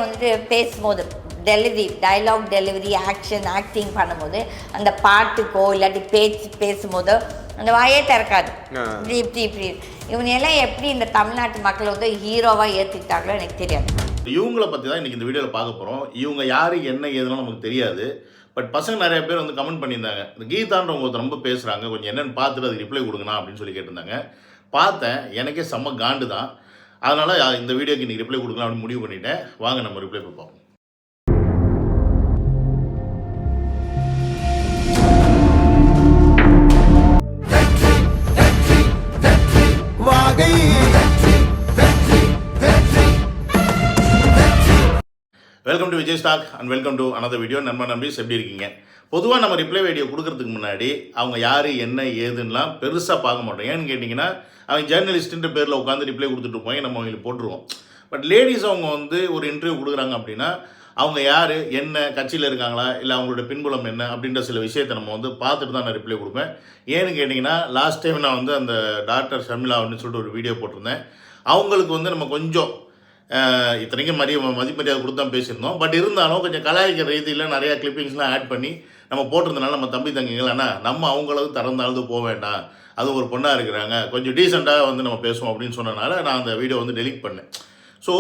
வந்துட்டு பேசும்போது dialogue delivery acting பண்ணும்போது அந்த பாட்டுக்கோ இல்லாட்டி பேசும்போதோ அந்த வாயே திறக்காது. இப்படி இவனையெல்லாம் எப்படி இந்த தமிழ்நாட்டு மக்கள் வந்து ஹீரோவாக ஏற்றுக்கிட்டாங்களோ எனக்கு தெரியாது. இவங்கள பற்றி தான் இன்றைக்கி இந்த வீடியோவில் பார்க்க போகிறோம். இவங்க யார் என்ன ஏதுன்னு நமக்கு தெரியாது. பட் பசங்க நிறைய பேர் வந்து கமெண்ட் பண்ணியிருந்தாங்க, இந்த கீதான்றவங்க ஒருத்தர் ரொம்ப பேசுகிறாங்க, கொஞ்சம் என்னென்னு பார்த்துட்டு அதுக்கு ரிப்ளை கொடுக்கணும் அப்படின்னு சொல்லி கேட்டிருந்தாங்க. பார்த்தேன், எனக்கே செம்ம காண்டு தான். அதனால் இந்த வீடியோக்கு இன்றைக்கி ரிப்ளை கொடுக்கலாம் அப்படின்னு முடிவு பண்ணிட்டேன். வாங்க நம்ம ரிப்ளை பார்ப்போம். Welcome to Vijay stock and welcome to another video. நண்பீஸ் எப்படி இருக்கீங்க? பொதுவாக நம்ம ரிப்ளை வீடியோ கொடுக்கறதுக்கு முன்னாடி அவங்க யார் என்ன ஏதுன்னெலாம் பெருசாக பார்க்க மாட்டோம். ஏன்னு கேட்டிங்கன்னா, அவங்க ஜேர்னலிஸ்ட்டுன்ற பேரில் உட்காந்து ரிப்ளை கொடுத்துட்டு போய் நம்ம அவங்களுக்கு போட்டுருவோம். பட் லேடிஸ் அவங்க வந்து ஒரு இன்டர்வியூ கொடுக்குறாங்க அப்படின்னா அவங்க யார் என்ன கட்சியில் இருக்காங்களா இல்லை அவங்களோட பின்புலம் என்ன அப்படின்ற சில விஷயத்தை நம்ம வந்து பார்த்துட்டு தான் நான் ரிப்ளை கொடுப்பேன். ஏன்னு கேட்டிங்கன்னா, லாஸ்ட் டைம் நான் வந்து அந்த டாக்டர் ஷர்மிளா அப்படின்னு சொல்லிட்டு ஒரு வீடியோ போட்டிருந்தேன். அவங்களுக்கு வந்து நம்ம கொஞ்சம் இத்தனைக்கும் மதிமரியாதை கொடுத்து தான் பேசியிருந்தோம். பட் இருந்தாலும் கொஞ்சம் கலாய்க்கிற ரீதியில் நிறையா கிளிப்பிங்ஸ்லாம் ஆட் பண்ணி நம்ம போட்டிருந்தனால நம்ம தம்பி தங்கிகள் ஆனால் நம்ம அவங்களுக்கு திறந்தாழ்ந்து போக வேண்டாம், அது ஒரு பொண்ணாக இருக்கிறாங்க, கொஞ்சம் டீசெண்டாக வந்து நம்ம பேசுவோம் அப்படின்னு சொன்னனால நான் அந்த வீடியோ வந்து டெலீட் பண்ணேன். ஸோ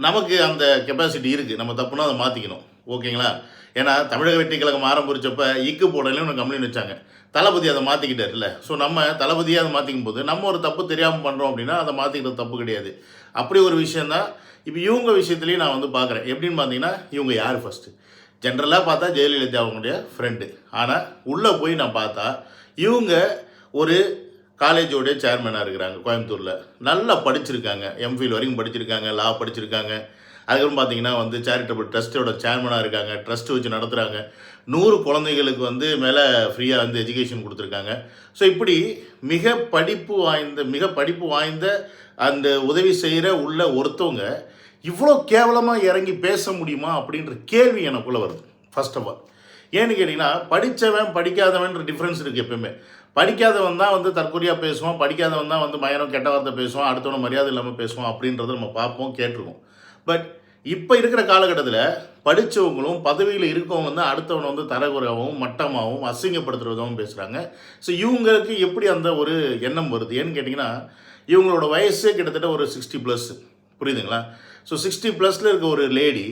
நமக்கு அந்த கெப்பாசிட்டி இருக்குது, நம்ம தப்புனா அதை மாற்றிக்கணும். ஓகேங்களா? ஏன்னா தமிழக வெற்றி கழகம் ஆரம்பிச்சப்போ இக்கு போடலைன்னு ஒன்று கம்ப்ளைண்ட் வச்சாங்க. தளபதி அதை மாற்றிக்கிட்டார் இல்லை. ஸோ நம்ம தளபதியை அதை மாற்றிக்கும் போது நம்ம ஒரு தப்பு தெரியாமல் பண்ணுறோம் அப்படின்னா அதை மாற்றிக்கிறது தப்பு கிடையாது. அப்படி ஒரு விஷயந்தான் இப்போ இவங்க விஷயத்துலேயும் நான் வந்து பார்க்குறேன். எப்படின்னு பார்த்தீங்கன்னா, இவங்க யார் ஃபஸ்ட்டு ஜென்ரலாக பார்த்தா ஜெயலலிதா அவங்களுடைய ஃப்ரெண்டு. ஆனால் உள்ளே போய் நான் பார்த்தா இவங்க ஒரு காலேஜோடைய சேர்மனாக இருக்கிறாங்க கோயம்புத்தூரில். நல்லா படிச்சிருக்காங்க, எம்ஃபில் வரைக்கும் படிச்சிருக்காங்க, லா படிச்சிருக்காங்க. அதுக்கப்புறம் பார்த்தீங்கன்னா வந்து சேரிட்டபிள் ட்ரஸ்ட்டோட சேர்மனாக இருக்காங்க, ட்ரஸ்ட்டு வச்சு நடத்துகிறாங்க. 100 குழந்தைகளுக்கு வந்து மேலே ஃப்ரீயாக வந்து எஜுகேஷன் கொடுத்துருக்காங்க. ஸோ இப்படி மிக படிப்பு வாய்ந்த அந்த உதவி செய்கிற உள்ள ஒருத்தவங்க இவ்வளோ கேவலமாக இறங்கி பேச முடியுமா அப்படின்ற கேள்வி எனக்குள்ளே வருது. ஃபர்ஸ்ட் ஆஃப் ஆல் ஏன்னு கேட்டிங்கன்னா, படித்தவன் படிக்காதவன்ற டிஃப்ரென்ஸ் இருக்குது. எப்பவுமே படிக்காதவன் தான் வந்து தற்கொலையாக பேசுவான், படிக்காதவன் தான் வந்து மயனம் கெட்ட வார்த்தை பேசுவான், அடுத்தவனை மரியாதை இல்லாமல் பேசுவான் அப்படின்றத நம்ம பார்ப்போம், கேட்டிருக்கோம். பட் இப்போ இருக்கிற காலகட்டத்தில் படித்தவங்களும் பதவியில் இருக்கவங்க தான் அடுத்தவனை வந்து தரகுறையாகவும் மட்டமாகவும் அசிங்கப்படுத்துகிறதாகவும் பேசுகிறாங்க. ஸோ இவங்களுக்கு எப்படி அந்த ஒரு எண்ணம் வருது? ஏன்னு கேட்டிங்கன்னா, இவங்களோட வயசு கிட்டத்தட்ட ஒரு 60+, புரியுதுங்களா? ஸோ 60+ல் இருக்க ஒரு லேடி,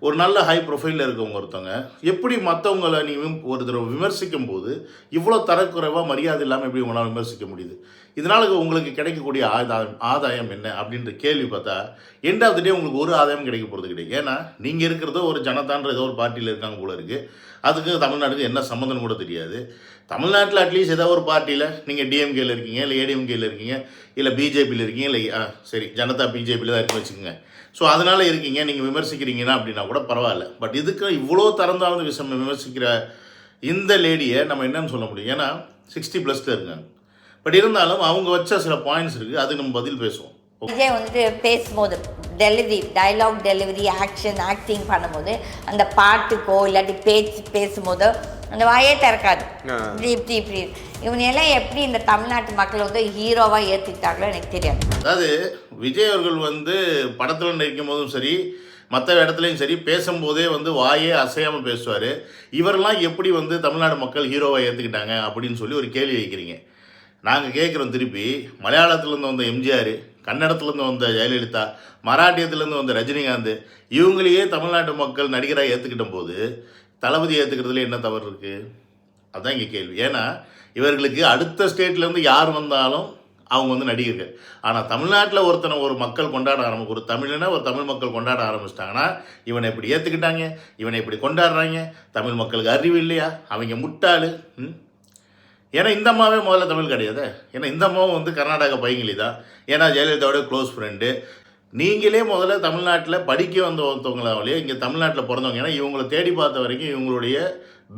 ஒரு நல்ல ஹை ப்ரொஃபைலில் இருக்கவங்க ஒருத்தவங்க எப்படி மற்றவங்களை நீ ஒரு தடவை விமர்சிக்கும் போது இவ்வளோ தரக்குறைவாக மரியாதை இல்லாமல் எப்படி உங்களால் விமர்சிக்க முடியுது? இதனால் உங்களுக்கு கிடைக்கக்கூடிய ஆதாயம் என்ன அப்படின்ற கேள்வி பார்த்தா எண்ட் ஆஃப் தி டே உங்களுக்கு ஒரு ஆதாயம் கிடைக்க போகிறது கிடையாது. ஏன்னா நீங்கள் இருக்கிறதோ ஒரு ஜனதான்ற ஏதோ ஒரு பார்ட்டியில் இருக்காங்க போல இருக்குது. அதுக்கு தமிழ்நாட்டுக்கு என்ன சம்மந்தம் கூட தெரியாது. தமிழ்நாட்டில் அட்லீஸ்ட் ஏதாவது ஒரு பார்ட்டியில் நீங்கள் டிஎம்கேயில் இருக்கீங்க, இல்லை ஏடிஎம்கேயில் இருக்கீங்க, இல்லை பிஜேபியில் இருக்கீங்க, இல்லை சரி ஜனதா பிஜேபியில் தான் இருக்குன்னு வச்சுக்கோங்க. ஸோ அதனால் இருக்கீங்க, நீங்கள் விமர்சிக்கிறீங்கன்னா அப்படின்னா கூட பரவாயில்ல. பட் இதுக்கு இவ்வளோ தரந்தாழ்ந்த விஷயம் விமர்சிக்கிற இந்த லேடியை நம்ம என்னன்னு சொல்ல முடியும்? ஏன்னா 60+ல் இருக்காங்க. பட் இருந்தாலும் அவங்க வச்ச சில பாயிண்ட்ஸ் இருக்குது, அதுக்கு நம்ம பதில் பேசுவோம். விஜய் வந்துட்டு பேசும்போது டயலாக் டெலிவரி ஆக்டிங் பண்ணும்போது அந்த பாட்டுக்கோ இல்லாட்டி பேசும்போதோ அந்த வாயே திறக்காது. இப்படி இவனையெல்லாம் எப்படி இந்த தமிழ்நாட்டு மக்கள் வந்து ஹீரோவாக ஏற்றுக்கிட்டாங்களோ எனக்கு தெரியாது. அதாவது விஜய் அவர்கள் வந்து படத்தில் நடிக்கும் போதும் சரி, மற்ற இடத்துலையும் சரி, பேசும்போதே வந்து வாயே அசையாமல் பேசுவார். இவரெல்லாம் எப்படி வந்து தமிழ்நாடு மக்கள் ஹீரோவாக ஏற்றுக்கிட்டாங்க அப்படின்னு சொல்லி ஒரு கேள்வி வைக்கிறீங்க. நாங்கள் கேட்குறோம் திருப்பி. மலையாளத்துலேருந்து வந்த எம்ஜிஆர், கன்னடத்துலேருந்து வந்த ஜெயலலிதா, மராட்டியத்துலேருந்து வந்த ரஜினிகாந்த், இவங்களையே தமிழ்நாட்டு மக்கள் நடிகராக ஏற்றுக்கிட்ட போது தளபதி ஏற்றுக்கிறதுல என்ன தவறு இருக்குது? அதுதான் இங்கே கேள்வி. ஏன்னா இவர்களுக்கு அடுத்த ஸ்டேட்லேருந்து யார் வந்தாலும் அவங்க வந்து நடிகர்கள். ஆனால் தமிழ்நாட்டில் ஒரு மக்கள் கொண்டாட ஒரு தமிழ்னா ஒரு தமிழ் மக்கள் கொண்டாட ஆரம்பிச்சிட்டாங்கன்னா இவனை இப்படி ஏற்றுக்கிட்டாங்க, இவனை இப்படி கொண்டாடுறாங்க, தமிழ் மக்களுக்கு அறிவு இல்லையா, அவங்க முட்டாளு. ஏன்னா இந்த அம்மாவே முதல்ல தமிழ் கிடையாது. ஏன்னா இந்த அம்மாவும் வந்து கர்நாடகா பையங்களி தான். ஏன்னா ஜெயலலிதாவோட க்ளோஸ் ஃப்ரெண்டு. நீங்களே முதல்ல தமிழ்நாட்டில் படிக்க வந்த ஒருத்தவங்களாலேயே இங்கே தமிழ்நாட்டில் பிறந்தவங்க. ஏன்னா இவங்களை தேடி பார்த்த வரைக்கும் இவங்களுடைய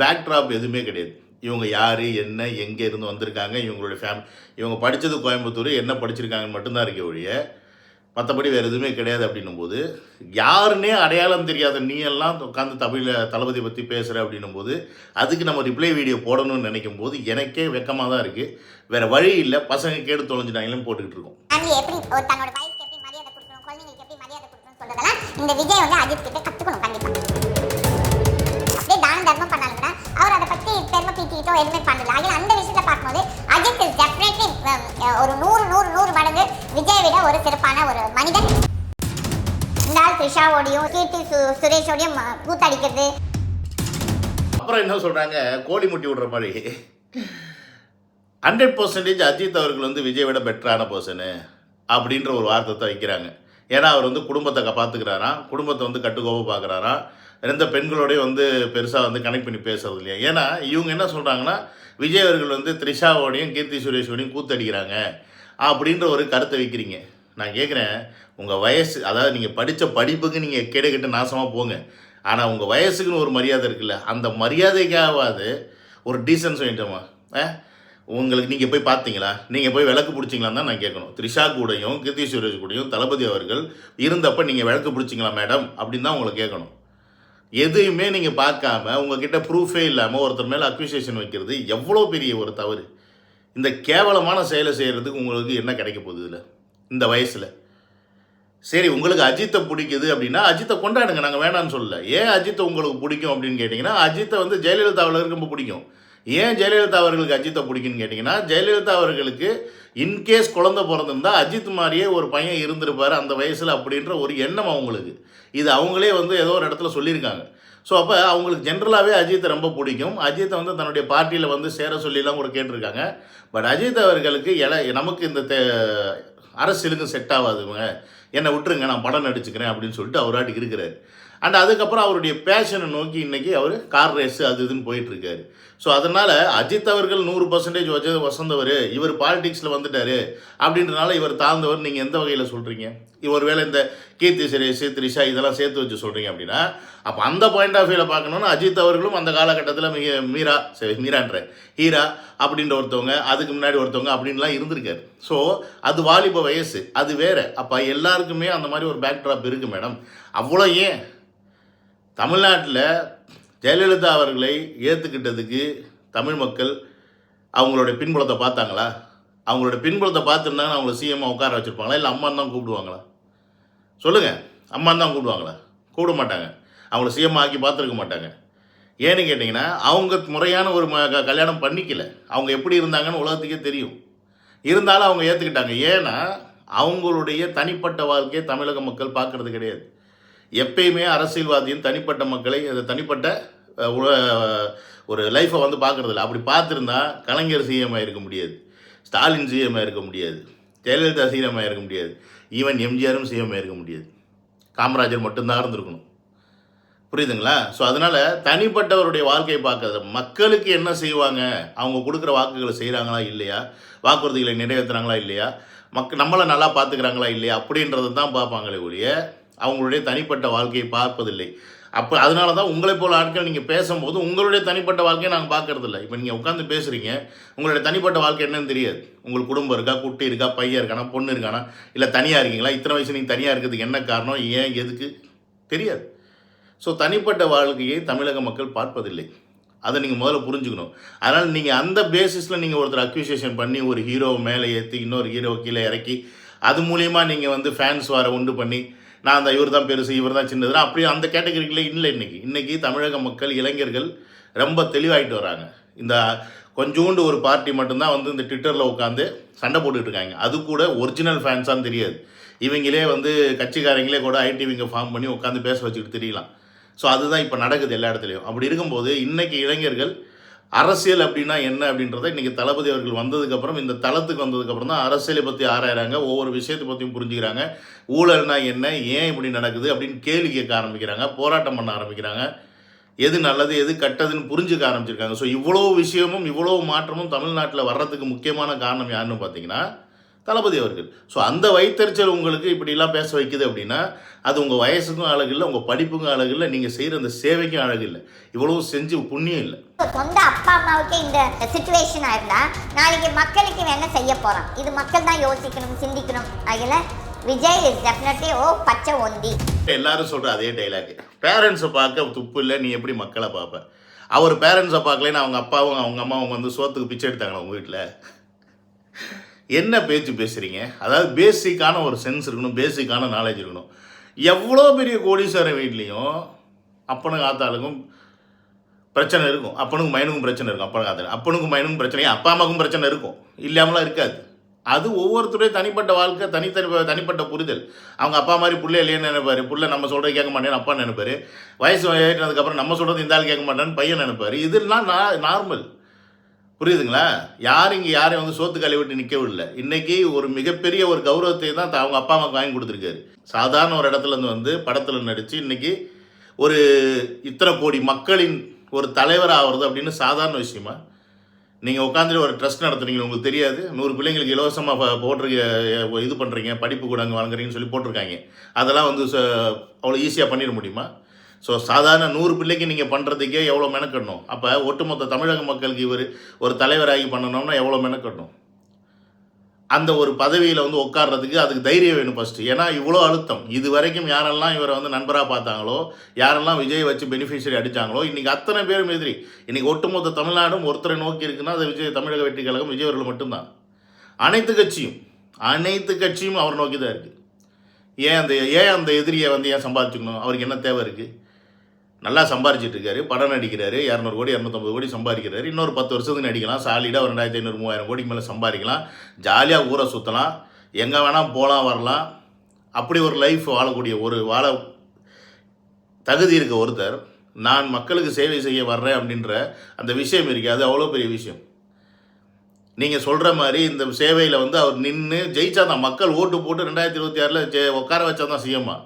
பேக்ட்ராப் எதுவுமே கிடையாது. இவங்க யார் என்ன எங்கே இருந்து வந்திருக்காங்க, இவங்களுடைய இவங்க படித்தது கோயம்புத்தூர், என்ன படிச்சிருக்காங்கன்னு மட்டும்தான் இருக்க ஒழிய மற்றபடி வேறு எதுவுமே கிடையாது. அப்படின்னும் போது யாருன்னே அடையாளம் தெரியாத நீ எல்லாம் உட்காந்து தளபதி பற்றி பேசுகிற அப்படின்னும் போது அதுக்கு நம்ம ரிப்ளை வீடியோ போடணும்னு நினைக்கும் போது எனக்கே வெக்கமாக தான் இருக்குது. வேறு வழி இல்லை, பசங்க கேடு தொலைஞ்சிட்டாங்களும் போட்டுக்கிட்டு இருக்கோம். இந்த விஜய் வந்து அஜித் கிட்ட கத்துக்கணும் கண்டிப்பா. அப்படியே தான தர்மம் பண்ணாலும் கூட அவர் அதை பத்தி பெருமை பீத்திக்கிட்டோ எதுவுமே பண்ணல. அதில் அந்த விஷயத்தை பார்க்கும்போது அஜித் இஸ் டெஃபினெட்லி ஒரு 100 மடங்கு விஜயை விட ஒரு சிறப்பான ஒரு மனிதன். இந்த ஆள் த்ரிஷாவோடையும் கீர்த்தி சுரேஷோடையும் கூத்தடிக்கிறது. அப்புறம் என்ன சொல்கிறாங்க, கோழி முட்டி விடுற மாதிரி 100% அஜித் அவர்கள் வந்து விஜய் விட பெட்டரான பர்சனு அப்படின்ற ஒரு வார்த்தை வைக்கிறாங்க. ஏன்னா அவர் வந்து குடும்பத்தை பார்த்துக்கிறாராம், குடும்பத்தை வந்து கட்டுக்கோவை பார்க்குறாராம், எந்த பெண்களோடய வந்து பெருசாக வந்து கனெக்ட் பண்ணி பேசுறது இல்லையா. ஏன்னா இவங்க என்ன சொல்கிறாங்கன்னா, விஜய் அவர்கள் வந்து த்ரிஷாவோடையும் கீர்த்தி சுரேஷோடையும் கூத்தடிக்கிறாங்க அப்படின்ற ஒரு கருத்தை வைக்கிறீங்க. நான் கேட்குறேன், உங்கள் வயசு, அதாவது நீங்கள் படித்த படிப்புக்கு நீங்கள் கேட்டு நாசமாக போங்க, ஆனால் உங்கள் வயசுக்குன்னு ஒரு மரியாதை இருக்குல்ல, அந்த மரியாதைக்காவது ஒரு டீசன்ஸ் வேண்டுமா? உங்களுக்கு நீங்கள் போய் பார்த்தீங்களா, நீங்கள் போய் விளக்கு பிடிச்சிங்களான்னு தான் நான் கேட்கணும். த்ரிஷா கூடயும் கீர்த்தி சுரேஷ் கூடயும் தளபதி அவர்கள் இருந்தப்போ நீங்கள் விளக்கு பிடிச்சிங்களா மேடம் அப்படின்னு தான் உங்களை கேட்கணும். எதையுமே நீங்கள் பார்க்காம உங்ககிட்ட ப்ரூஃபே இல்லாமல் ஒருத்தர் மேலே அக்யூசியேஷன் வைக்கிறது எவ்வளோ பெரிய ஒரு தவறு. இந்த கேவலமான செயலை செய்கிறதுக்கு உங்களுக்கு என்ன கிடைக்க போகுது இதில் இந்த வயசில்? சரி, உங்களுக்கு அஜித்தை பிடிக்குது அப்படின்னா அஜித்தை கொண்டாடுங்க, நாங்கள் வேணான்னு சொல்லலை. ஏன் அஜித்தை உங்களுக்கு பிடிக்கும் அப்படின்னு கேட்டிங்கன்னா, அஜித்தை வந்து ஜெயலலிதா அவர்களுக்கு ரொம்ப பிடிக்கும். ஏன் ஜெயலலிதா அவர்களுக்கு அஜித்தை பிடிக்குன்னு கேட்டிங்கன்னா, ஜெயலலிதா அவர்களுக்கு இன்கேஸ் குழந்தை பிறந்திருந்தால் அஜித் மாதிரியே ஒரு பையன் இருந்திருப்பார் அந்த வயசில் அப்படின்ற ஒரு எண்ணம் அவங்களுக்கு. இது அவங்களே வந்து ஏதோ ஒரு இடத்துல சொல்லியிருக்காங்க. ஸோ அப்போ அவங்களுக்கு ஜென்ரலாகவே அஜித்தை ரொம்ப பிடிக்கும். அஜித்தை வந்து தன்னுடைய பார்ட்டியில் வந்து சேர சொல்லிலாம் கூட கேட்டிருக்காங்க. பட் அஜித் அவர்களுக்கு நமக்கு இந்த அரசியலுக்கு செட் ஆகாதுங்க, என்னை விட்டுருங்க, நான் படம் நடிச்சுக்கிறேன் அப்படின்னு சொல்லிட்டு அவராட்டுக்கு இருக்கிறார். அண்ட் அதுக்கப்புறம் அவருடைய பேஷனை நோக்கி இன்றைக்கி அவர் கார் ரேஸு அது இதுன்னு போயிட்டுருக்காரு. ஸோ அதனால் அஜித் அவர்கள் 100% வசந்தவர், இவர் பாலிடிக்ஸில் வந்துட்டார் அப்படின்றனால இவர் தாழ்ந்தவர் நீங்கள் எந்த வகையில் சொல்கிறீங்க? இவர் வேலை இந்த கீர்த்தி சுரேஷ் த்ரிஷா இதெல்லாம் சேர்த்து வச்சு சொல்கிறீங்க அப்படின்னா, அப்போ அந்த பாயிண்ட் ஆஃப் வியூவில் பார்க்கணுன்னா அஜித் அவர்களும் அந்த காலகட்டத்தில் ஹீரா அப்படின்ற ஒருத்தவங்க, அதுக்கு முன்னாடி ஒருத்தவங்க அப்படின்லாம் இருந்திருக்காரு. ஸோ அது வாலிப வயசு, அது வேறு. அப்போ எல்லாருக்குமே அந்த மாதிரி ஒரு பேக்ட்ராப் இருக்குது மேடம். அவ்வளோ ஏன் தமிழ்நாட்டில் ஜெயலலிதா அவர்களை ஏற்றுக்கிட்டதுக்கு தமிழ் மக்கள் அவங்களுடைய பின்புலத்தை பார்த்தாங்களா? அவங்களோட பின்புலத்தை பார்த்துருந்தாங்கன்னா அவங்கள சிஎம்மாக உட்கார வச்சுருப்பாங்களா, இல்லை அம்மான்னு தான் கூப்பிடுவாங்களா? சொல்லுங்கள், அம்மான்னு தான் கூப்பிடுவாங்களா? கூப்பிட மாட்டாங்க. அவங்கள சிஎம் ஆக்கி பார்த்துருக்க மாட்டாங்க. ஏன்னு கேட்டிங்கன்னா, அவங்க முறையான ஒரு கல்யாணம் பண்ணிக்கல. அவங்க எப்படி இருந்தாங்கன்னு உலகத்துக்கே தெரியும். இருந்தாலும் அவங்க ஏற்றுக்கிட்டாங்க. ஏன்னா அவங்களுடைய தனிப்பட்ட வாழ்க்கையை தமிழக மக்கள் பார்க்குறது கிடையாது. எப்பயுமே அரசியல்வாதியும் தனிப்பட்ட மக்களை, அது தனிப்பட்ட ஒரு லைஃப்பை வந்து பார்க்குறதில்ல. அப்படி பார்த்துருந்தா கலைஞர் சிஎம் ஆகிருக்க முடியாது, ஸ்டாலின் சிஎம் ஆகிருக்க முடியாது, ஜெயலலிதா சிஎம் ஆகிருக்க முடியாது, ஈவன் எம்ஜிஆரும் சிஎம் ஆகிருக்க முடியாது. காமராஜர் மட்டும்தான் இருந்திருக்கணும். புரியுதுங்களா? ஸோ அதனால் தனிப்பட்டவருடைய வாழ்க்கையை பார்க்கறது, மக்களுக்கு என்ன செய்வாங்க, அவங்க கொடுக்குற வாக்குகளை செய்கிறாங்களா இல்லையா, வாக்குறுதிகளை நிறைவேற்றுறாங்களா இல்லையா, நம்மளை நல்லா பார்த்துக்கிறாங்களா இல்லையா அப்படின்றத தான் பார்ப்பாங்களே ஒழிய அவங்களுடைய தனிப்பட்ட வாழ்க்கையை பார்ப்பதில்லை. அப்போ அதனால தான் உங்களை போல் ஆட்கள் நீங்கள் பேசும்போது உங்களுடைய தனிப்பட்ட வாழ்க்கையை நாங்கள் பார்க்குறதில்ல. இப்போ நீங்கள் உட்காந்து பேசுகிறீங்க, உங்களுடைய தனிப்பட்ட வாழ்க்கை என்னன்னு தெரியாது. உங்களுக்கு குடும்பம் இருக்கா, குட்டி இருக்கா, பையன் இருக்கானா, பொண்ணு இருக்கானா, இல்லை தனியாக இருக்கீங்களா, இத்தனை வயசு நீங்கள் தனியாக இருக்கிறதுக்கு என்ன காரணம், ஏன், எதுக்கு தெரியாது. ஸோ தனிப்பட்ட வாழ்க்கையை தமிழக மக்கள் பார்ப்பதில்லை. அதை நீங்கள் முதல்ல புரிஞ்சுக்கணும். அதனால் நீங்கள் அந்த பேசிஸில் நீங்கள் ஒருத்தர் அக்யூசியேஷன் பண்ணி ஒரு ஹீரோவை மேலே ஏற்றி இன்னொரு ஹீரோவை கீழே இறக்கி அது மூலிமா நீங்கள் வந்து ஃபேன்ஸ் வார உண்டு பண்ணி நான் அந்த இவர் தான் பெருசு இவர் தான் சின்னதுன்னா அப்படி அந்த கேட்டகரிக்குள்ளே இல்லை. இன்றைக்கி தமிழக மக்கள் இளைஞர்கள் ரொம்ப தெளிவாகிட்டு வராங்க. இந்த கொஞ்சோண்டு ஒரு பார்ட்டி மட்டும்தான் வந்து இந்த ட்விட்டரில் உட்காந்து சண்டை போட்டுட்ருக்காங்க. அது கூட ஒரிஜினல் ஃபேன்ஸான்னு தெரியாது. இவங்களே வந்து கட்சிக்காரங்களே கூட ஐடிவிங்க ஃபார்ம் பண்ணி உட்காந்து பேச வச்சுக்கிட்டு தெரியலாம். ஸோ அதுதான் இப்போ நடக்குது எல்லா இடத்துலையும். அப்படி இருக்கும்போது இன்றைக்கி இளைஞர்கள் அரசியல் அப்படின்னா என்ன அப்படின்றத இன்றைக்கி தளபதி அவர்கள் வந்ததுக்கப்புறம், இந்த தளத்துக்கு வந்ததுக்கப்புறம் தான் அரசியலை பற்றி ஆராயிறாங்க, ஒவ்வொரு விஷயத்தை பற்றியும் புரிஞ்சுக்கிறாங்க. ஊழல்னா என்ன, ஏன் இப்படி நடக்குது அப்படின்னு கேள்வி கேட்க ஆரம்பிக்கிறாங்க, போராட்டம் பண்ண ஆரம்பிக்கிறாங்க, எது நல்லது எது கெட்டதுன்னு புரிஞ்சுக்க ஆரம்பிச்சிருக்காங்க. ஸோ இவ்வளோ விஷயமும் இவ்வளோ மாற்றமும் தமிழ்நாட்டில் வர்றதுக்கு முக்கியமான காரணம் யாருன்னு பார்த்தீங்கன்னா தளபதி அவர்கள். ஸோ அந்த வைத்தறிச்சல் உங்களுக்கு இப்படிலாம் பேச வைக்குது அப்படின்னா அது உங்கள் வயசுக்கும் அழகில்லை, உங்கள் படிப்புக்கும் அழகில்லை, நீங்கள் செய்கிற அந்த சேவைக்கும் அழகில்லை, இவ்வளவு செஞ்சு புண்ணியம் இல்லை. சொந்த அப்பா அம்மாவுக்கே இந்த சிச்சுவேஷன் ஆயிருந்தா நாளைக்கு மக்களுக்கு என்ன செய்ய போகிறான், இது மக்கள் தான் யோசிக்கணும், சிந்திக்கணும். அதில் விஜய் இஸ் டெஃபினெட்லி பச்சை ஒந்தி. எல்லாரும் சொல்கிற அதே டைலாக், பேரண்ட்ஸை பார்க்க துப்பு இல்லை, நீ எப்படி மக்களை பார்ப்ப. அவர் பேரண்ட்ஸை பார்க்கலன்னு அவங்க அப்பாவும் அவங்க அம்மாவும் வந்து சோத்துக்கு பிச்சை எடுத்தாங்களா உங்கள் வீட்டில்? என்ன பேச்சு பேசுகிறீங்க? அதாவது பேசிக்கான ஒரு சென்ஸ் இருக்கணும், பேசிக்கான நாலேஜ் இருக்கணும். எவ்வளோ பெரிய கோடீஸ்வரர் வீட்லேயும் அப்பனுக்கு ஆத்தாளுக்கும் பிரச்சனை இருக்கும், அப்பனுக்கும் மைனுக்கும் பிரச்சனை இருக்கும். அப்பனுக்கும் மைனுக்கும் பிரச்சனை, அப்பா அம்மாவுக்கும் பிரச்சனை இருக்கும், இல்லாமலாம் இருக்காது. அது ஒவ்வொருத்தருடைய தனிப்பட்ட வாழ்க்கை, தனிப்பட்ட புரிதல். அவங்க அப்பா மாதிரி புள்ள இல்லையேன்னு நினைப்பாரு, புள்ள நம்ம சொல்கிறது கேட்க மாட்டேன்னு அப்பா நினைப்பாரு, வயசு ஏற்றினதுக்கப்புறம் நம்ம சொல்கிறது இந்த ஆள் கேட்க மாட்டேன்னு பையன் நினைப்பாரு. இதெல்லாம் நார்மல், புரியுதுங்களா? யாரும் இங்கே யாரையும் வந்து சோத்து கலை விட்டு நிற்கவில்லை. இன்றைக்கி ஒரு மிகப்பெரிய ஒரு கௌரவத்தை தான் அவங்க அப்பா அம்மாவுக்கு வாங்கி கொடுத்துருக்காரு. சாதாரண ஒரு இடத்துலேருந்து வந்து படத்தில் நடித்து இன்றைக்கி ஒரு இத்தனை கோடி மக்களின் ஒரு தலைவர் ஆகிறது அப்படின்னு சாதாரண விஷயமா? நீங்கள் உட்காந்துட்டு ஒரு ட்ரஸ்ட் நடத்துறீங்க, உங்களுக்கு தெரியாது, 100 பிள்ளைங்களுக்கு இலவசமாக போட்டிருக்க இது பண்ணுறீங்க, படிப்பு கூட அங்கே வழங்குறீங்கன்னு சொல்லி போட்டிருக்காங்க. அதெல்லாம் வந்து அவ்வளோ ஈஸியாக பண்ணிட முடியுமா? ஸோ சாதாரண 100 பிள்ளைக்கு நீங்கள் பண்ணுறதுக்கே எவ்வளோ மெனக்கட்டணும். அப்போ ஒட்டுமொத்த தமிழக மக்களுக்கு இவர் ஒரு தலைவராகி பண்ணணும்னா எவ்வளோ மெனக்கட்டணும்? அந்த ஒரு பதவியில் வந்து உட்கார்றதுக்கு அதுக்கு தைரியம் வேணும் ஃபஸ்ட்டு. ஏன்னா இவ்வளோ அழுத்தம். இது வரைக்கும் யாரெல்லாம் இவரை வந்து நண்பராக பார்த்தாங்களோ, யாரெல்லாம் விஜய் வச்சு பெனிஃபிஷரி அடித்தாங்களோ, இன்றைக்கி அத்தனை பேரும் எதிரி. இன்றைக்கி ஒட்டுமொத்த தமிழ்நாடும் ஒருத்தரை நோக்கி இருக்குன்னா அது தமிழக வெற்றி கழகம், விஜய் அவர்கள் மட்டும்தான். அனைத்து கட்சியும் அவர் நோக்கி தான் இருக்குது. ஏன் அந்த எதிரியை வந்து ஏன் சம்பாதிச்சுக்கணும்? அவருக்கு என்ன தேவை இருக்குது? நல்லா சம்பாரிச்சிட்டு இருக்காரு, படம் நடிக்கிறாரு, 200 கோடி 250 கோடி சம்பாதிக்கிறாரு. இன்னொரு 10 வருஷத்துக்கு நடிக்கலாம், சாலிடாக 2500 3000 கோடிக்கு மேலே சம்பாதிக்கலாம், ஜாலியாக ஊரை சுற்றலாம், எங்கே வேணால் போகலாம் வரலாம். அப்படி ஒரு லைஃப் வாழக்கூடிய வாழ தகுதி இருக்க ஒருத்தர் நான் மக்களுக்கு சேவை செய்ய வர்றேன் அப்படின்ற அந்த விஷயம் இருக்குது. அது அவ்வளோ பெரிய விஷயம். நீங்கள் சொல்கிற மாதிரி இந்த சேவையில் வந்து அவர் நின்று ஜெயிச்சா தான், மக்கள் ஓட்டு போட்டு 2026 உட்கார வச்சா தான் சிஎம்மா.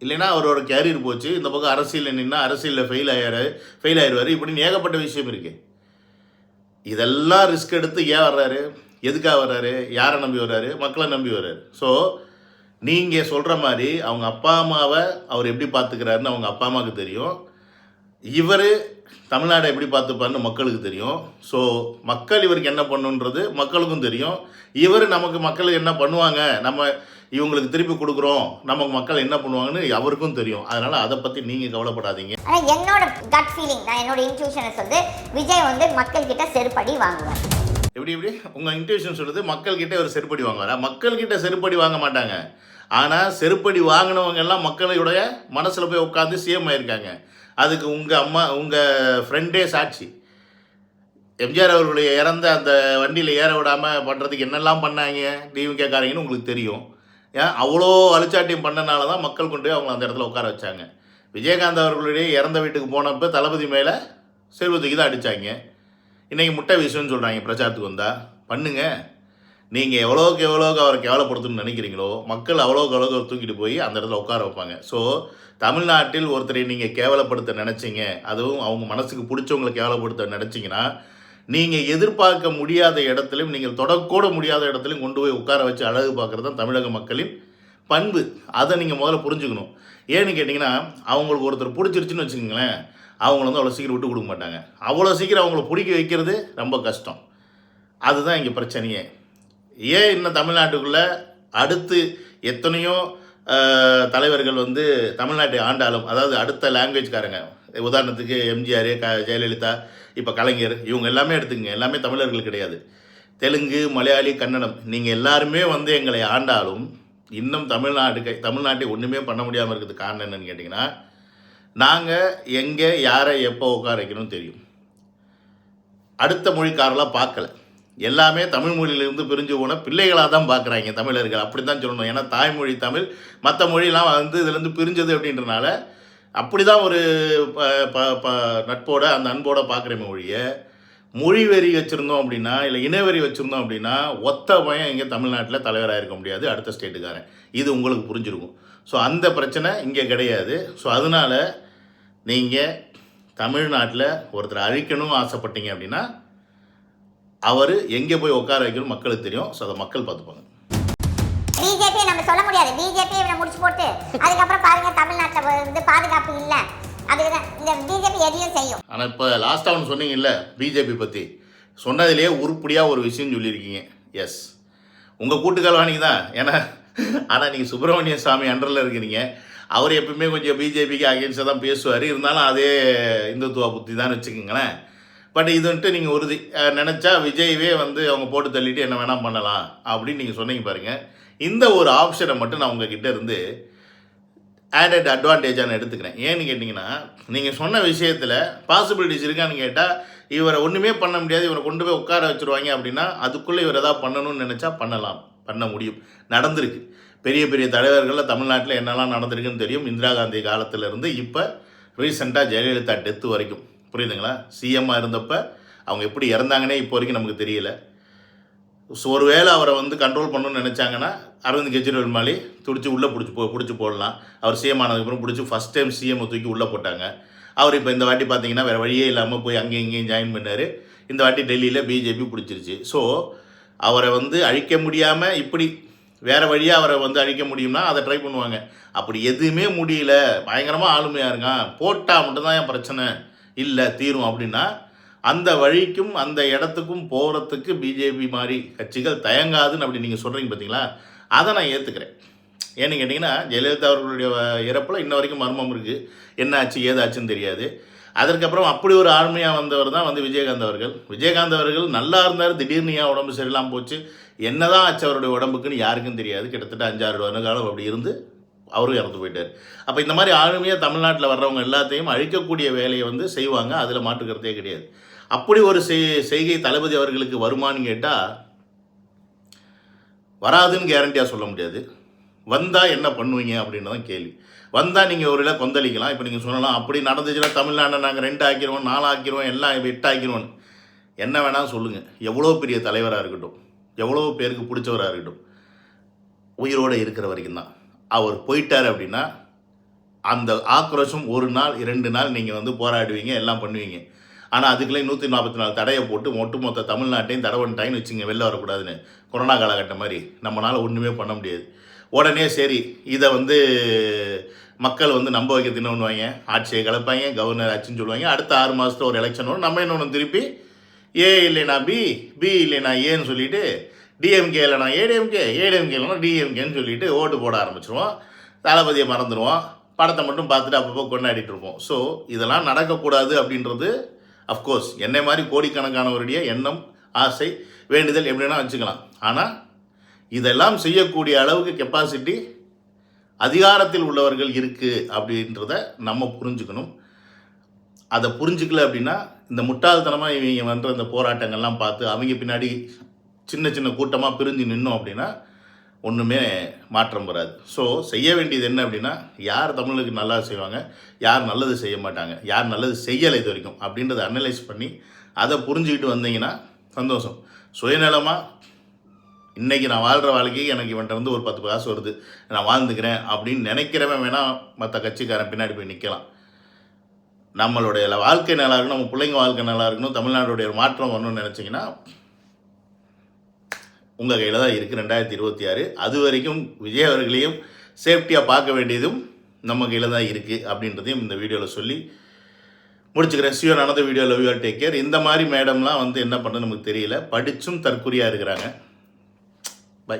இல்லைன்னா அவரோட கேரியர் போச்சு. இந்த பக்கம் அரசியலில் நின்னா அரசியலில் ஃபெயில் ஆயிடுவார். இப்படின்னு ஏகப்பட்ட விஷயம் இருக்குது. இதெல்லாம் ரிஸ்க் எடுத்து ஏன் வர்றாரு? எதுக்காக வர்றாரு? யாரை நம்பி வர்றாரு? மக்களை நம்பி வர்றாரு. ஸோ நீங்கள் சொல்கிற மாதிரி அவங்க அப்பா அம்மாவை அவர் எப்படி பார்த்துக்கிறாருன்னு அவங்க அப்பா அம்மாவுக்கு தெரியும். இவர் தமிழ்நாடை எப்படி பார்த்துப்பாருன்னு மக்களுக்கு தெரியும். ஸோ மக்கள் இவருக்கு என்ன பண்ணுன்றது மக்களுக்கும் தெரியும். இவர் நமக்கு மக்களுக்கு என்ன பண்ணுவாங்க, நம்ம இவங்களுக்கு திருப்பி கொடுக்குறோம், நமக்கு மக்கள் என்ன பண்ணுவாங்கன்னு அவருக்கும் தெரியும். அதனால் அதை பற்றி நீங்கள் கவலைப்படாதீங்க. ஆனால் என்னோட கட் ஃபீலிங், நான் என்னோட இன்ட்யூஷனை சொல்லுது, விஜய் வந்து மக்கள்கிட்ட செருப்படி வாங்குவார். எப்படி உங்கள் இன்ட்யூஷன் சொல்லுது மக்கள்கிட்ட ஒரு செருப்படி வாங்குவாரா? மக்கள்கிட்ட செருப்படி வாங்க மாட்டாங்க. ஆனால் செருப்படி வாங்கினவங்க எல்லாம் மக்களுடைய மனசில் போய் உட்காந்து சிஎம் ஆயிருக்காங்க. அதுக்கு உங்கள் ஃப்ரெண்டே சாட்சி. எம்ஜிஆர் அவர்களுடைய இறந்த அந்த வண்டியில் ஏற விடாமல் பண்ணுறதுக்கு என்னெல்லாம் பண்ணாங்க டிவிகேக்காரங்கன்னு உங்களுக்கு தெரியும். ஏன் அவ்வளோ அழிச்சாட்டியம் பண்ணனால தான் மக்கள் கொண்டு போய் அவங்க அந்த இடத்துல உட்கார வச்சாங்க. விஜயகாந்த் அவர்களுடைய இறந்த வீட்டுக்கு போனப்போ தளபதி மேலே செல்வத்துக்கு தான் அடித்தாங்க. இன்றைக்கி முட்டை விஷயம்னு சொல்கிறாங்க பிரச்சாரத்துக்கு வந்தால். பண்ணுங்க, நீங்கள் எவ்வளோக்கு அவரை கேவலப்படுத்தணும்னு நினைக்கிறீங்களோ மக்கள் அவ்வளோக்கு தூக்கிட்டு போய் அந்த இடத்துல உட்கார வைப்பாங்க. ஸோ தமிழ்நாட்டில் ஒருத்தரை நீங்கள் கேவலப்படுத்த நினச்சிங்க, அதுவும் அவங்க மனசுக்கு பிடிச்சவங்களை கேவலப்படுத்த நினச்சிங்கன்னா, நீங்கள் எதிர்பார்க்க முடியாத இடத்துலையும் நீங்கள் தொடக்கூட முடியாத இடத்துலையும் கொண்டு போய் உட்கார வச்சு அழகு பார்க்குறது தான் தமிழக மக்களின் பண்பு. அதை நீங்கள் முதல்ல புரிஞ்சுக்கணும். ஏன்னு கேட்டிங்கன்னா, அவங்களுக்கு ஒருத்தர் பிடிச்சிருச்சுன்னு வச்சுக்கோங்களேன், அவங்கள வந்து அவ்வளோ சீக்கிரம் விட்டு கொடுக்க மாட்டாங்க. அவ்வளோ சீக்கிரம் அவங்கள பிடிக்க வைக்கிறது ரொம்ப கஷ்டம். அதுதான் இங்கே பிரச்சனையே. ஏன் இன்னும் தமிழ்நாட்டுக்குள்ளே அடுத்து எத்தனையோ தலைவர்கள் வந்து தமிழ்நாட்டை ஆண்டாலும், அதாவது அடுத்த லாங்குவேஜ்காரங்க, உதாரணத்துக்கு எம்ஜிஆர், ஜெயலலிதா, இப்போ கலைஞர், இவங்க எல்லாமே எடுத்துக்கங்க, எல்லாமே தமிழர்கள் கிடையாது. தெலுங்கு, மலையாளி, கன்னடம், நீங்கள் எல்லாருமே வந்து எங்களை ஆண்டாலும் இன்னும் தமிழ்நாட்டை ஒன்றுமே பண்ண முடியாமல் இருக்கிறது காரணம் என்னன்னு கேட்டிங்கன்னா, நாங்கள் எங்கே யாரை எப்போ உட்கார வைக்கணும்னு தெரியும். அடுத்த மொழிக்காரெலாம் பார்க்கல, எல்லாமே தமிழ் மொழியிலேருந்து பிரிஞ்சு போன பிள்ளைகளாக தான் பார்க்குறாங்க தமிழர்கள். அப்படி தான் சொல்லணும். ஏன்னா தாய்மொழி தமிழ், மற்ற மொழியெலாம் வந்து இதுலேருந்து பிரிஞ்சது அப்படின்றனால அப்படி தான் ஒரு நட்போட அந்த அன்போட பார்க்குற மொழி வெறி வச்சுருந்தோம் அப்படின்னா, இல்லை இனவெறி வச்சுருந்தோம் அப்படின்னா, ஒத்த பையன் இங்கே தமிழ்நாட்டில் தலைவராக இருக்க முடியாது, அடுத்த ஸ்டேட்டுக்காரன். இது உங்களுக்கு புரிஞ்சிருக்கும். ஸோ அந்த பிரச்சனை இங்கே கிடையாது. ஸோ அதனால் நீங்கள் தமிழ்நாட்டில் ஒருத்தர் அழிக்கணும்னு ஆசைப்பட்டீங்க அப்படின்னா, அவர் எங்கே போய் உட்கார வைக்கணும் மக்களுக்கு தெரியும். ஸோ அதை மக்கள் பார்த்துப்பாங்க. பிஜேபி நம்ம சொல்ல முடியாது, பிஜேபி இவனை முடிச்சு போட்டு அதுக்கப்புறம் பாருங்க தமிழ்நாட்டில் வந்து பாதுகாப்பு இல்லை, அதுதான் இந்த பிஜேபி எதையும் செய்யும். ஆனால் இப்போ லாஸ்ட்டாக ஒன்று சொன்னீங்கல்ல பிஜேபி பற்றி, சொன்னதிலேயே உருப்படியாக ஒரு விஷயம் சொல்லியிருக்கீங்க. எஸ், உங்கள் கூட்டுக்கால்வானிக்கு தான். ஏன்னா ஆனால் நீங்கள் சுப்பிரமணிய சாமி அண்டரில் இருக்கிறீங்க. அவர் எப்பவுமே கொஞ்சம் பிஜேபிக்கு அகேன்ஸ்டாக தான் பேசுவார். இருந்தாலும் அதே இந்துத்துவ புத்தி தான் வச்சுக்கோங்களேன். பட் இது வந்துட்டு நீங்கள் உறுதி நினச்சா விஜய்வே வந்து அவங்க போட்டு தள்ளிட்டு என்ன வேணால் பண்ணலாம் அப்படின்னு நீங்கள் சொன்னீங்க பாருங்கள். இந்த ஒரு ஆப்ஷனை மட்டும் நான் உங்ககிட்ட இருந்து ஆடட் அட்வான்டேஜாக நான் எடுத்துக்கிறேன். ஏன்னு கேட்டிங்கன்னா, நீங்கள் சொன்ன விஷயத்தில் பாசிபிலிட்டிஸ் இருக்கான்னு கேட்டால், இவரை ஒன்றுமே பண்ண முடியாது, இவரை கொண்டு போய் உட்கார வச்சுருவாங்க அப்படின்னா, அதுக்குள்ளே இவர் எதாவது பண்ணணும்னு நினச்சா பண்ணலாம், பண்ண முடியும். நடந்திருக்கு. பெரிய பெரிய தலைவர்களில் தமிழ்நாட்டில் என்னெல்லாம் நடந்திருக்குன்னு தெரியும். இந்திரா காந்தி காலத்திலேருந்து இப்போ ரீசெண்டாக ஜெயலலிதா டெத்து வரைக்கும். புரியுதுங்களா? சிஎம்மாக இருந்தப்போ அவங்க எப்படி இறந்தாங்கன்னே இப்போ வரைக்கும் நமக்கு தெரியல. ஸோ ஒருவேளை அவரை வந்து கண்ட்ரோல் பண்ணணும்னு நினச்சாங்கன்னா அரவிந்த் கெஜ்ரிவால் மாதிரி துடிச்சு உள்ளே பிடிச்சி போடலாம். அவர் சிஎம் ஆனதுக்கப்புறம் பிடிச்சி ஃபஸ்ட் டைம் சிஎம்மை தூக்கி உள்ளே போட்டாங்க. அவர் இப்போ இந்த வாட்டி பார்த்தீங்கன்னா வேறு வழியே இல்லாமல் போய் அங்கேயும் இங்கேயும் ஜாயின் பண்ணார். இந்த வாட்டி டெல்லியில் பிஜேபி பிடிச்சிருச்சு. ஸோ அவரை வந்து அழிக்க முடியாமல் இப்படி வேறு வழியாக அவரை வந்து அழிக்க முடியும்னா அதை ட்ரை பண்ணுவாங்க. அப்படி எதுவுமே முடியல, பயங்கரமாக ஆளுமையாக இருக்கான், போட்டால் மட்டும்தான் என் பிரச்சனை இல்லை தீரும் அப்படின்னா அந்த வழிக்கும் அந்த இடத்துக்கும் போகிறதுக்கு பிஜேபி மாதிரி கட்சிகள் தயங்காதுன்னு அப்படி நீங்கள் சொல்கிறீங்க பார்த்தீங்களா, அதை நான் ஏற்றுக்கிறேன். ஏன்னு கேட்டிங்கன்னா, ஜெயலலிதா அவர்களுடைய இறப்பில் இன்ன வரைக்கும் மர்மம் இருக்குது. என்ன ஆச்சு ஏதாச்சுன்னு தெரியாது. அதற்கப்புறம் அப்படி ஒரு ஆளுமையாக வந்தவர் தான் வந்து விஜயகாந்த் அவர்கள். விஜயகாந்த் அவர்கள் நல்லா இருந்தார், திடீர்னு ஏன் உடம்பு சரியில்லாமல் போச்சு, என்ன தான் ஆச்சு அவருடைய உடம்புக்குன்னு யாருக்கும் தெரியாது. கிட்டத்தட்ட 5-6 வருட காலம் அப்படி இருந்து அவரும் இறந்து போயிட்டார். அப்போ இந்த மாதிரி ஆளுமையாக தமிழ்நாட்டில் வர்றவங்க எல்லாத்தையும் அழிக்கக்கூடிய வேலையை வந்து செய்வாங்க, அதில் மாற்றுக்கிறதே கிடையாது. அப்படி ஒரு செய்கை தளபதி அவர்களுக்கு வருமானு கேட்டால் வராதுன்னு கேரண்டியாக சொல்ல முடியாது. வந்தால் என்ன பண்ணுவீங்க அப்படின்னு தான் கேள்வி. வந்தால் நீங்கள் ஒரு இடம் கொந்தளிக்கலாம். இப்போ நீங்கள் சொல்லலாம், அப்படி நடந்துச்சுன்னா தமிழ்நாட்டை நாங்கள் 2 ஆக்கிடுவோம், 4 ஆக்கிடுவோம், எல்லாம் 8 ஆக்கிடுவோம். என்ன வேணால் சொல்லுங்கள். எவ்வளோ பெரிய தலைவராக இருக்கட்டும், எவ்வளோ பேருக்கு பிடிச்சவராக இருக்கட்டும், உயிரோடு இருக்கிற வரைக்கும் தான். அவர் போயிட்டார் அப்படின்னா அந்த ஆக்ரோஷம் 1 நாள் 2 நாள் நீங்கள் வந்து போராடுவீங்க, எல்லாம் பண்ணுவீங்க. ஆனால் அதுக்குள்ளே 144 தடையை போட்டு ஒட்டுமொத்த தமிழ்நாட்டையும் தடை பண்ணிட்டாங்கன்னு வச்சுங்க, வெளில வரக்கூடாதுன்னு. கொரோனா காலகட்டம் மாதிரி நம்மளால் ஒன்றுமே பண்ண முடியாது. உடனே சரி இதை வந்து மக்கள் வந்து நம்ப வைக்க தின்னுவாங்க, ஆட்சியை கலப்பாங்க, கவர்னர் ஆட்சின்னு சொல்லுவாங்க. அடுத்த 6 மாதத்தில் ஒரு எலெக்ஷன் வரும். நம்ம என்ன ஒன்று திருப்பி ஏ இல்லைனா பி, பி இல்லைனா ஏன்னு சொல்லிவிட்டு, டிஎம்கே இல்லைனா ஏடிஎம்கே, ஏடிஎம்கே இல்லைனா டிஎம்கேன்னு சொல்லிவிட்டு ஓட்டு போட ஆரம்பிச்சிருவோம். தளபதியை மறந்துடுவோம், படத்தை மட்டும் பார்த்துட்டு அப்பப்போ கொண்டாடிட்டு இருப்போம். ஸோ இதெல்லாம் நடக்கக்கூடாது அப்படின்றது அஃப்கோர்ஸ் என்னை மாதிரி கோடிக்கணக்கானவருடைய எண்ணம், ஆசை, வேண்டுதல் எப்படின்னா வச்சுக்கலாம். ஆனால் இதெல்லாம் செய்யக்கூடிய அளவுக்கு கெப்பாசிட்டி அதிகாரத்தில் உள்ளவர்கள் இருக்குது அப்படின்றத நம்ம புரிஞ்சுக்கணும். அதை புரிஞ்சுக்கல அப்படின்னா இந்த முட்டாள்தனமாக இவங்க வந்து இந்த போராட்டங்கள்லாம் பார்த்து அவங்க பின்னாடி சின்ன சின்ன கூட்டமாக பிரிஞ்சு நின்னோம் அப்படின்னா ஒன்றுமே மாற்றம் வராது. ஸோ செய்ய வேண்டியது என்ன அப்படின்னா, யார் தமிழுக்கு நல்லா செய்வாங்க, யார் நல்லது செய்ய மாட்டாங்க, யார் நல்லது செய்யலை இது வரைக்கும் அப்படின்றத அனலைஸ் பண்ணி அதை புரிஞ்சுக்கிட்டு வந்தீங்கன்னா சந்தோஷம். சுயநலமாக இன்றைக்கி நான் வாழ்கிற வாழ்க்கைக்கு எனக்கு இவன்ட்ட வந்து ஒரு 10 காசு வருது, நான் வாழ்ந்துக்கிறேன் அப்படின்னு நினைக்கிறவன் வேணால் மற்ற கட்சிக்காரன் பின்னாடி போய் நிற்கலாம். நம்மளுடைய வாழ்க்கை நல்லா இருக்கணும், நம்ம பிள்ளைங்க வாழ்க்கை நல்லா இருக்கணும், தமிழ்நாடுடைய மாற்றம் வரணும்னு நினச்சிங்கன்னா உங்கள் கையில் தான் இருக்குது 2026. அது வரைக்கும் விஜய் அவர்களையும் சேஃப்டியாக பார்க்க வேண்டியதும் நம்ம கையில் தான் இருக்குது அப்படின்றதையும் இந்த வீடியோவில் சொல்லி முடிச்சுக்கிறேன். Sure another video. Love you all, take care. இந்த மாதிரி மேடம்லாம் வந்து என்ன பண்ணுறது நமக்கு தெரியல, படித்தும் தற்குறியாக இருக்கிறாங்க. பை.